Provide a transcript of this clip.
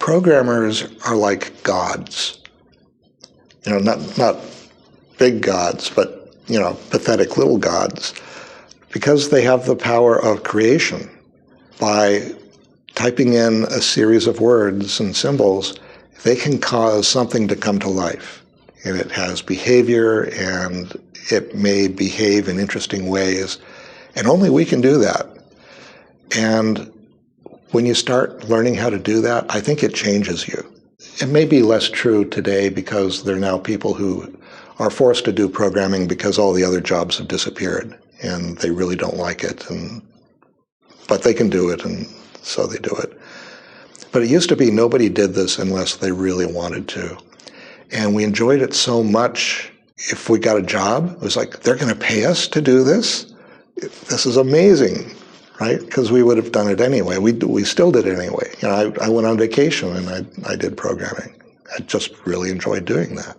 programmers are like gods. Not big gods, but, pathetic little gods, because they have the power of creation. By typing in a series of words and symbols, they can cause something to come to life. And it has behavior, and it may behave in interesting ways. And only we can do that. And when you start learning how to do that, I think it changes you. It may be less true today because there are now people who are forced to do programming because all the other jobs have disappeared, and they really don't like it. But they can do it, and so they do it. But it used to be nobody did this unless they really wanted to. And we enjoyed it so much. If we got a job, it was like, they're going to pay us to do this? This is amazing, right? Because we would have done it anyway. We still did it anyway. I went on vacation and I did programming. I just really enjoyed doing that.